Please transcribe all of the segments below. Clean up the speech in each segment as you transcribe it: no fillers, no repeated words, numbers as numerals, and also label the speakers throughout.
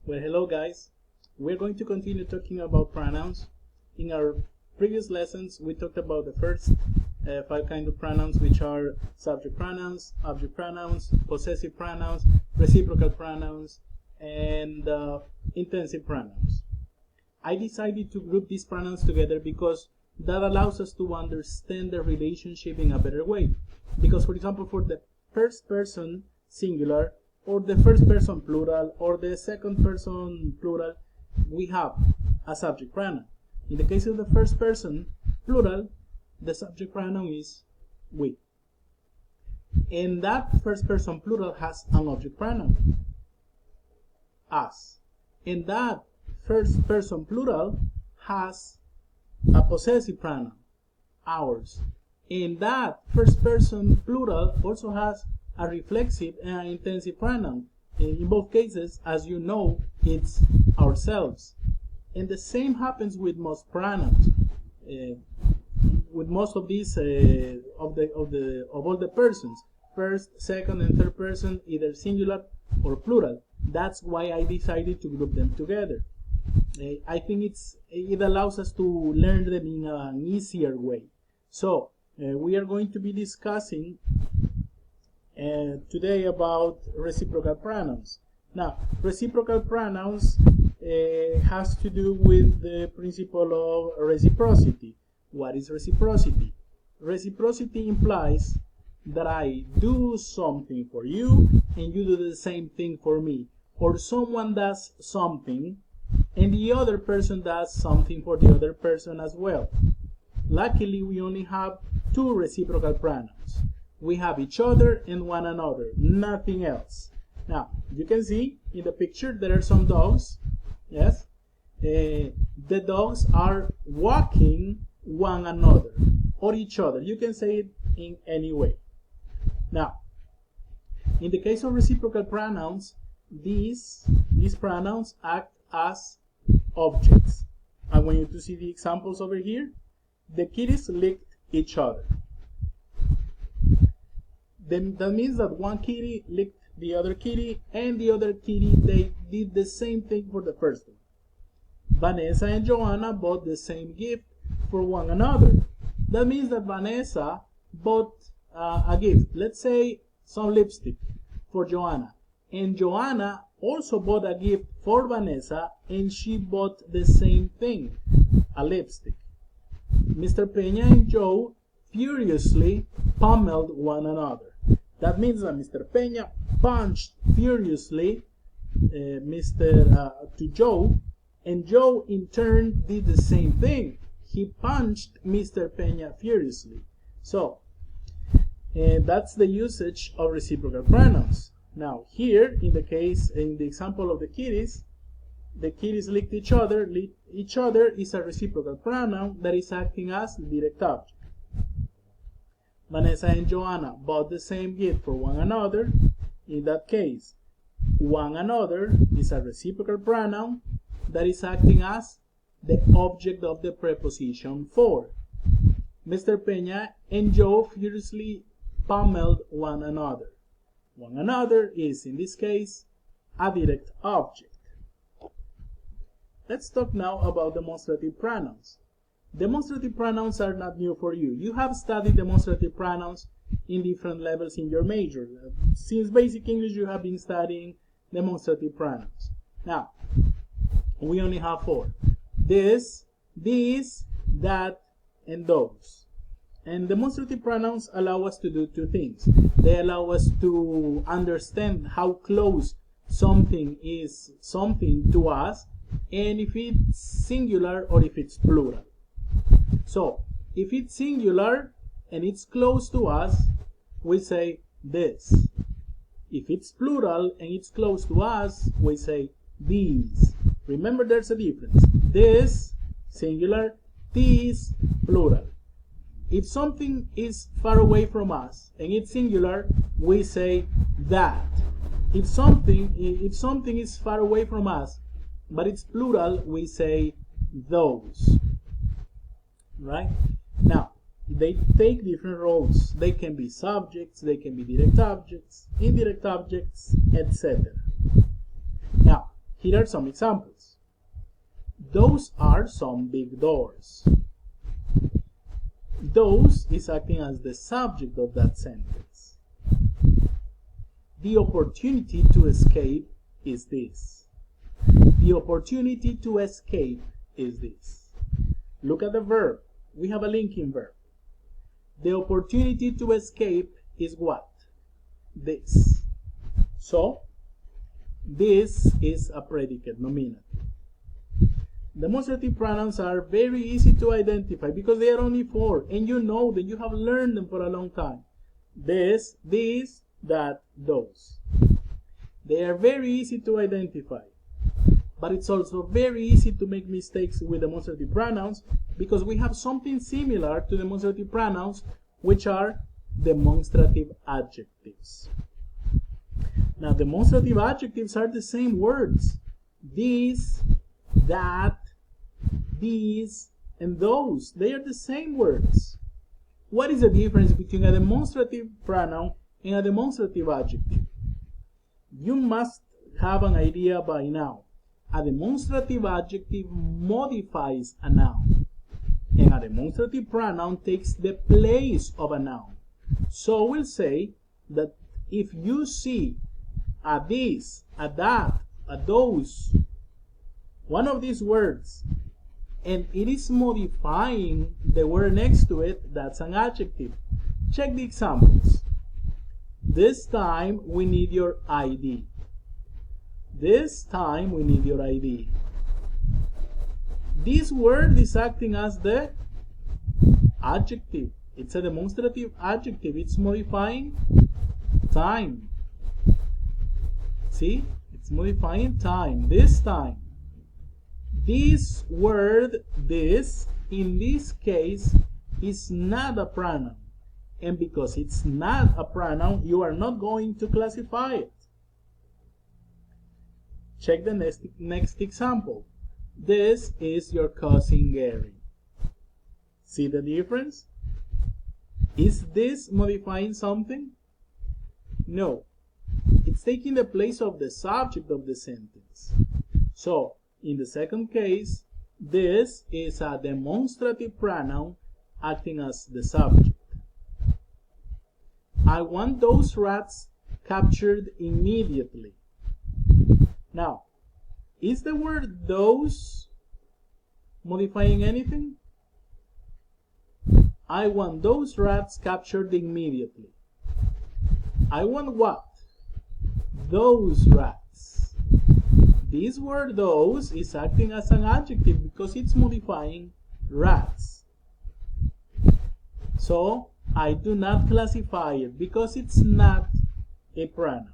Speaker 1: Well, hello guys. We're going to continue talking about pronouns. In our previous lessons, we talked about the first five kinds of pronouns, which are subject pronouns, object pronouns, possessive pronouns, reciprocal pronouns, and intensive pronouns. I decided to group these pronouns together because that allows us to understand the relationship in a better way. Because, for example, for the first person singular, or the first person plural, or the second person plural, we have a subject pronoun. In the case of the first person plural, the subject pronoun is we. And that first person plural has an object pronoun, us. And that first person plural has a possessive pronoun, ours. And that first person plural also has a reflexive and an intensive pronoun. In both cases, as you know, it's ourselves. And the same happens with most pronouns. With most of these of all the persons, first, second, and third person, either singular or plural. That's why I decided to group them together. I think it allows us to learn them in an easier way. So we are going to be discussing today about reciprocal pronouns. Now, reciprocal pronouns has to do with the principle of reciprocity. What is reciprocity? Reciprocity implies that I do something for you and you do the same thing for me. Or someone does something and the other person does something for the other person as well. Luckily, we only have two reciprocal pronouns. We have each other and one another, nothing else. Now, you can see in the picture there are some dogs. Yes, the dogs are walking one another or each other. You can say it in any way. Now, in the case of reciprocal pronouns, these pronouns act as objects. I want you to see the examples over here. The kitties licked each other. Then that means that one kitty licked the other kitty, and the other kitty, they did the same thing for the first one. Vanessa and Joanna bought the same gift for one another. That means that Vanessa bought a gift, let's say some lipstick for Joanna, and Joanna also bought a gift for Vanessa, and she bought the same thing, a lipstick. Mr. Peña and Joe furiously pummeled one another. That means that Mr. Peña punched furiously to Joe, and Joe in turn did the same thing. He punched Mr. Peña furiously. So that's the usage of reciprocal pronouns. Now here, in the example of the kitties licked each other. Each other is a reciprocal pronoun that is acting as the direct object. Vanessa and Joanna bought the same gift for one another. In that case, one another is a reciprocal pronoun that is acting as the object of the preposition for. Mr. Peña and Joe furiously pummeled one another. One another is, in this case, a direct object. Let's talk now about demonstrative pronouns. Demonstrative pronouns are not new for you. You have studied demonstrative pronouns in different levels in your major. Since basic English, you have been studying demonstrative pronouns. Now, we only have four. This, these, that, and those. And demonstrative pronouns allow us to do two things. They allow us to understand how close something is something to us, and if it's singular or if it's plural. So, if it's singular and it's close to us, we say this. If it's plural and it's close to us, we say these. Remember, there's a difference. This, singular, these, plural. If something is far away from us and it's singular, we say that. If something is far away from us but it's plural, we say those. Right? Now, they take different roles. They can be subjects, they can be direct objects, indirect objects, etc. Now, Here are some examples. Those are some big doors. Those is acting as the subject of that sentence. The opportunity to escape is this. The opportunity to escape is this. Look at the verb. We have a linking verb. The opportunity to escape is what? This. So, this is a predicate nominative. Demonstrative pronouns are very easy to identify because they are only 4, and you know them, you have learned them for a long time. This, that, those. They are very easy to identify. But it's also very easy to make mistakes with demonstrative pronouns because we have something similar to demonstrative pronouns, which are demonstrative adjectives. Now, demonstrative adjectives are the same words. These, that, these, and those. They are the same words. What is the difference between a demonstrative pronoun and a demonstrative adjective? You must have an idea by now. A demonstrative adjective modifies a noun, and a demonstrative pronoun takes the place of a noun. So we'll say that if you see a this, a that, a those, one of these words, and it is modifying the word next to it, that's an adjective. Check the examples. This time we need your ID. This time we need your ID. This word is acting as the adjective. It's a demonstrative adjective. It's modifying time. See? It's modifying time. This time. This word, this, in this case, is not a pronoun. And because it's not a pronoun, you are not going to classify it. Check the next example. This is your cousin Gary. See the difference? Is this modifying something? No. It's taking the place of the subject of the sentence. So, in the second case, this is a demonstrative pronoun acting as the subject. I want those rats captured immediately. Now, is the word those modifying anything? I want those rats captured immediately. I want what? Those rats. This word those is acting as an adjective because it's modifying rats. So, I do not classify it because it's not a pronoun.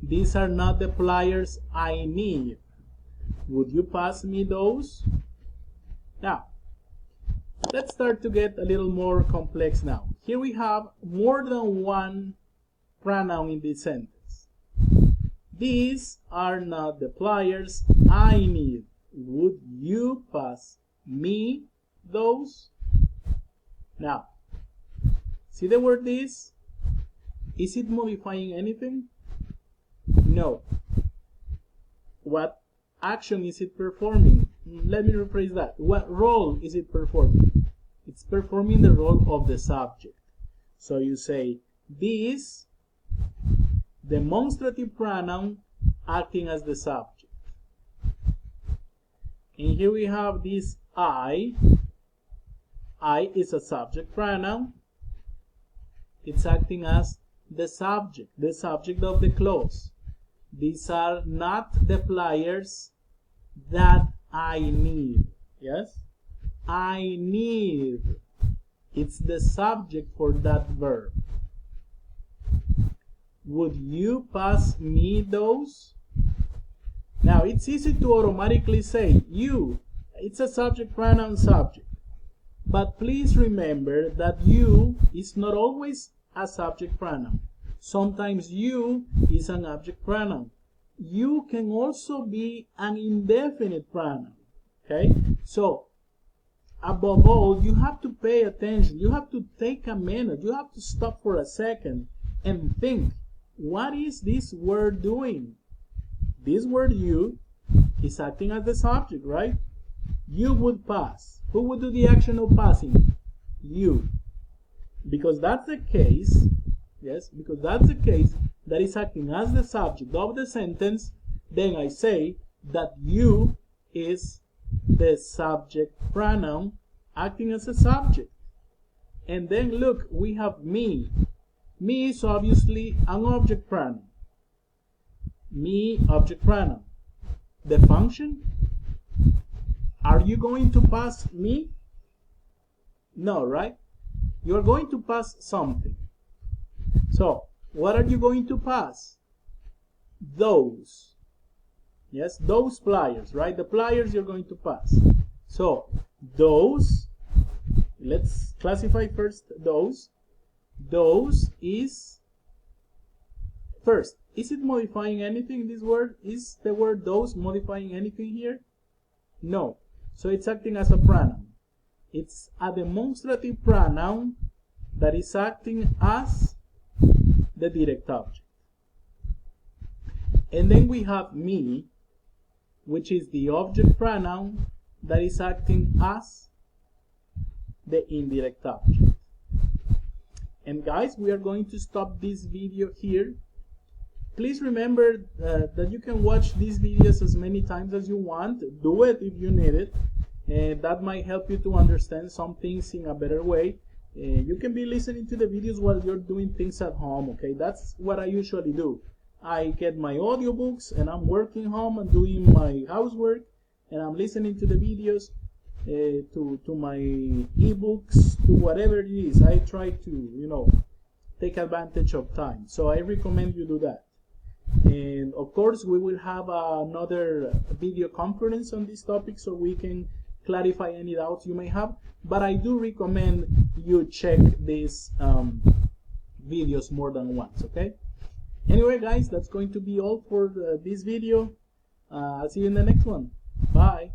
Speaker 1: These are not the pliers I need. Would you pass me those? Now, let's start to get a little more complex now. Here we have more than one pronoun in this sentence. These are not the pliers I need. Would you pass me those? Now, see the word this? Is it modifying anything? No. What action is it performing? Let me rephrase that. What role is it performing? It's performing the role of the subject. So you say this demonstrative pronoun acting as the subject. And here we have this I. I is a subject pronoun. It's acting as the subject of the clause. These are not the pliers that I need. Yes? I need. It's the subject for that verb. Would you pass me those? Now, it's easy to automatically say you. It's a subject pronoun subject. But please remember that you is not always a subject pronoun. Sometimes you is an object pronoun. You can also be an indefinite pronoun. Okay? So, above all, you have to pay attention. You have to take a minute. You have to stop for a second and think, what is this word doing? this word you is acting as the subject, right? You would pass. Who would do the action of passing? You. Because that's the case, yes, because that's the case that is acting as the subject of the sentence, then I say that you is the subject pronoun acting as a subject. And then look, we have me. Me is obviously an object pronoun. Me, object pronoun. The function, are you going to pass me? No, right? You are going to pass something. So, what are you going to pass? Those. Yes, those pliers, right? The pliers you're going to pass. So, those, let's classify first those. Those is, first, is it modifying anything in this word? Is the word those modifying anything here? No. So it's acting as a pronoun. It's a demonstrative pronoun that is acting as the direct object. And then we have me, which is the object pronoun that is acting as the indirect object. And guys, we are going to stop this video here. Please remember that you can watch these videos as many times as you want. Do it if you need it. And that might help you to understand some things in a better way. You can be listening to the videos while you're doing things at home, okay? That's what I usually do. I get my audiobooks and I'm working home and doing my housework, and I'm listening to the videos, to my ebooks, to whatever it is. I try to, take advantage of time. So I recommend you do that. And of course, we will have another video conference on this topic so we can clarify any doubts you may have. But I do recommend you check these videos more than once, okay? Anyway, guys, that's going to be all for this video. I'll see you in the next one. Bye.